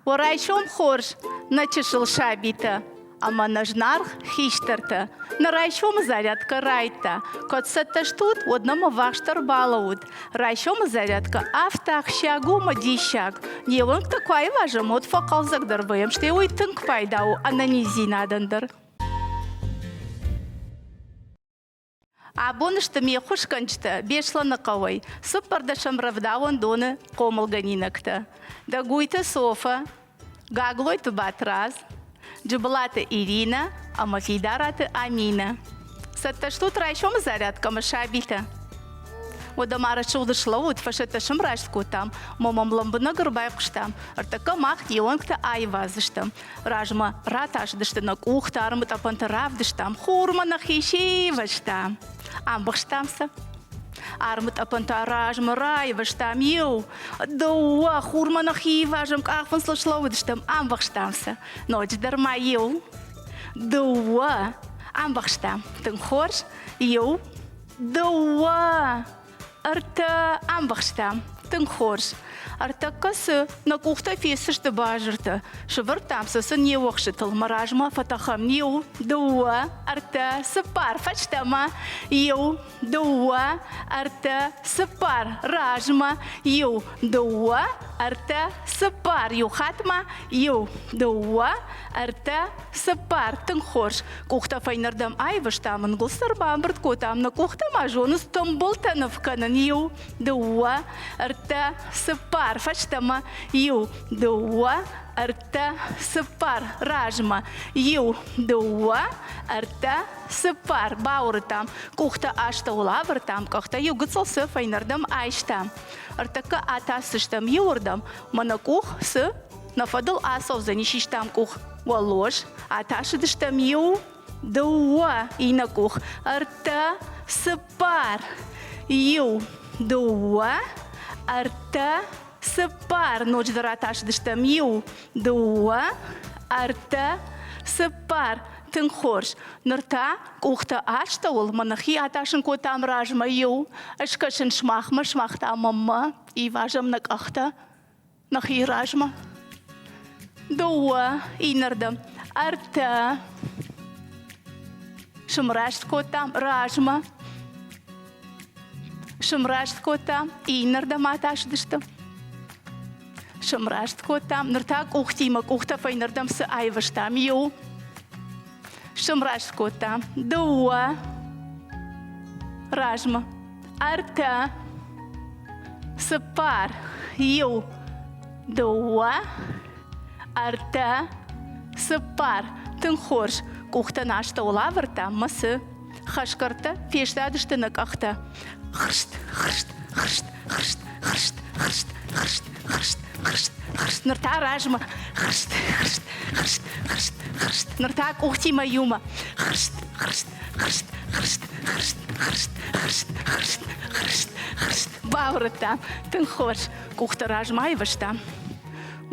Ворайшом хорш, начешил шабита. Ама нажнарх хиштерта. Нарайшом зарядка райта. Котсетта штут, одному ваштар балаут. Райшом зарядка автах щагу мадищак. Не он такой важен, от фокал загдорваем, что его и тынк пайдау, а на низи надандер. Абон что мне хушканчта, бешла на кавай. Суппардашам равдаун доны комалганинакта. Да гуйта софа, гаглойта батраз. Джублата Ирина, а мафидарата Амина. Сатта что трайшом зарядка машабита. Водамара шулды шлаут, фашета шамрашку там, момам ламбына гырбайкштам. Артака мах дионкта айвазыштам. Ражма раташдыштынак ухтармы тапанта равдыштам. Хурмана хишиваштам. Амбахштамса. Армут апанта ражма райваштам ю. Дуа хурмана хиважам кахван слышлаудыштам. Амбахштамса. Ночь дарма ю. Дуа. Амбахштам. Тын хорш ю. Дуа. Арта амбахштам. Тын хорш. Арта касы на кухта фесышты бажырты. Шывыртамсы сын не оқшытыл маражма фатахам ю. Дуа. Арта сыпар фачтама ю. Дуа. Арта сыпар ражма ю. Дуа. Арта сыпар ю хатма ю. Дуа. Арта сыпар тын хорш. Кухта файнардам айваштамын гулсыр бамбырт котам на кухта мажонус томбылтанов канын ю. Дуа. Арта сыпар фачтама ю. Дуа. Арта сыпар ражма ю. Дуа. Арта сыпар баурытам. Кухта ашта улавыртам. Кахта ю гыцылсы файнардам айштам. Артака атасыштам юрдам. Мана кух сы нафадыл асов занищиштам кух. Волож, аташыдыштам ю. Дуа ина кух. Арта сыпар ю. Дуа. Арта сыпар. Ночь аташыдыштам ю. Дуа. Арта сыпар. Тын хорш. Нырта кухта аштаул манахи аташын котам ражма ю. Ашкашын шмахма шмахта мамма. И важам на кахта. Нахи ражма. Дуа инардам. Арта. Шмрашт котам ражма. Шмрашт котам инардам аташдыштам. Шмрашт котам. Нырта кухтима кухта файнардам сы айваштам ю. Шмрашт котам. Дуа. Ражма. Арта. Сыпар ю. Дуа. Арта сыпар тын хорш кухта нашта улавырта мысы хашкарта фештадышты на кахта хршт хршт хршт хршт хршт хршт хршт хршт хршт хршт нырта ражма хршт хршт хршт хршт хршт нырта кухтима юма хршт хршт хршт хршт хршт хршт хршт хршт хршт хршт баурта тын хорш кухта ражма айвашта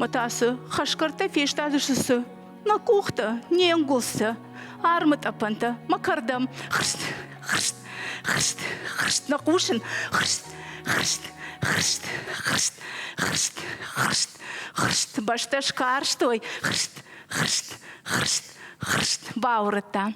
Матасы хашкарта фештадышысы. На кухта ненгулсы. Армыт апанта макардам. Хрст, хрст, хрст, хрст. На кушин. Хрст, хрст, хрст, хрст, хрст, хрст, хрст. Башташ карштой. Хрст, хрст, хрст, хрст. Баурата.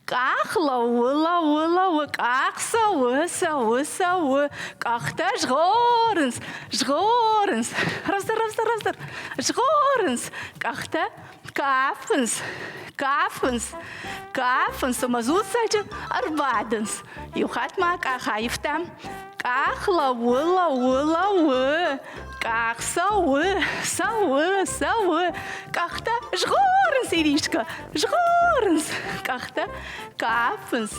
Ках лауы, лауы, лауы. Ках сауы, сауы, сауы. Кахта жгорынс, жгорынс. Раздар, раздар, раздар. Жгорынс. Кахта кафынс, кафынс. Кафынс. Мазутсачы арбадынс. Юхатма кахайфтам. Ках лауы, лауы, лауы. Ках сауы, сауы, сауы. Кахта жгорынс, Иришка. Жгорынс. Кахта кафынс,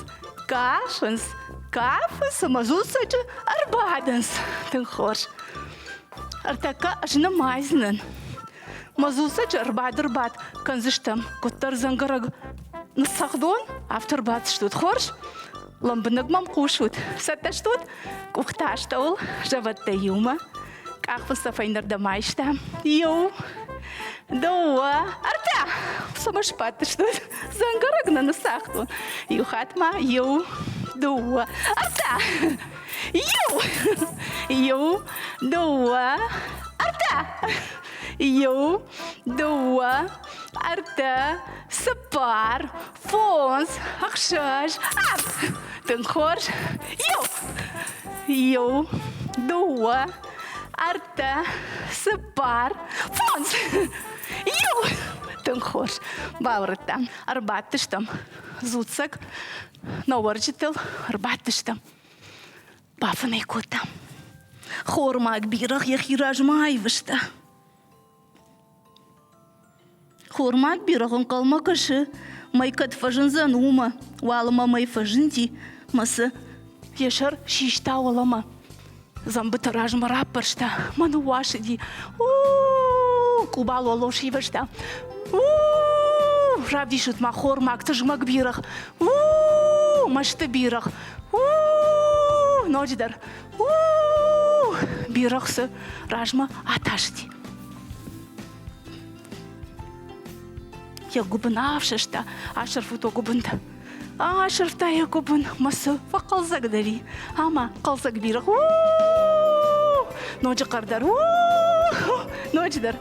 кафынс. Кафынс. Мазутсачы арбадынс. Тын хорш. Артака ажны майзнын. Мазутсачы арбад-арбад. Канзыштам. Коттар зангараг. Нысахдон. Авторбад штут хорш. Ламбынагмам кушут. Сатта штут. Кухта штаул. Жаватта юма. Кахвыса файнардамайшта. Ю. Дуа. Арта. Самашпатты штут. Зангараг на нысахдон. Юхатма. Ю. Дуа. Арта. Ю. Ю. Дуа. Арта. Та. Ю, дуа, арта, сапар, фонс, ахшаш, ап. Тынхорш. Ю, дуа, арта, сапар, фонс. Ю. Тынхорш. Бауырта. Арбаттыштым. Зуцак. Новоржитыл. Арбаттыштым. Бафынай кота. Хормак бирах яхиражмай вышта. Хормак бирахын калма кышы. Майкат фажын занума. Валыма май фажынди. Масы яшар шишта олама. Замбыты ражма раппыршта. Ману вашыди. Кубал олоши вышта. Равдишут ма хормак тыжмак бирах. Машты бирах. Ночдар. Бирахсы ражма аташди. Я губын авшышта, ашырфуто губында. Ашырфта я губын, масы фақалзак дари. Ама қалзак бирах. Ночы қардар. Ночдар.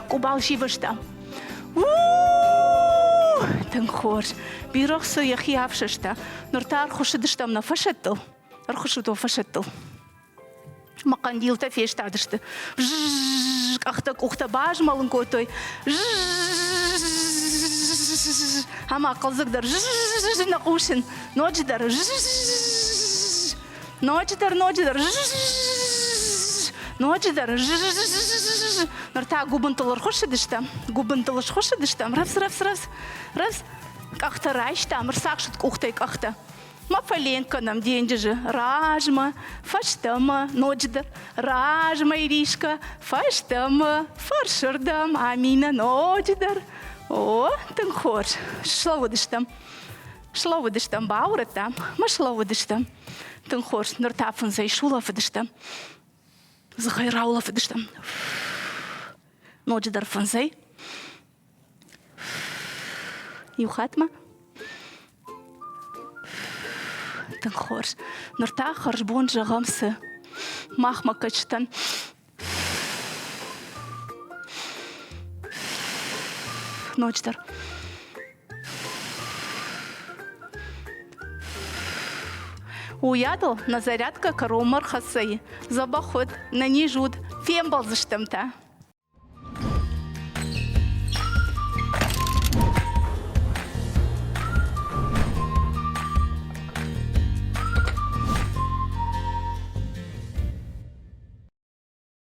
Кубал шивышта. Тынхорш. Бирахсы яхи авшышта. Нұрта архушыдыштам на фашеттыл. Архушыто фашеттыл. Макандил та фештадышты. Ахтак ухта баж малын котой. Ама қалзыгдар. Нақушын. Ночдар. Ночдар. Ночдар. Нұрта губынтылыр хошыдыштам. Губынтылыш хошыдыштам. Равс. Ахта райштам. Рсақшыт ухтай ахта. Мафаленко нам деньжи. Ражма. Фаштама. Ночдар. Ражма иришка. Фаштама. Фаршырдам. Амина. Ночдар. О, тынхорш. Шлавыдыштам. Баурытам. Машлавыдыштам. Тынхорш. Нұртафын зайшулафыдыштам. Зғайраулафыдыштам. Ночдар фынзай. Юхатма. Тынхорш. Нұрта харжбон жағамсы. Махма качтан. Ночдар. Уядыл на зарядка коромар хасай. Забахот на нижуд. Фембал заштамта.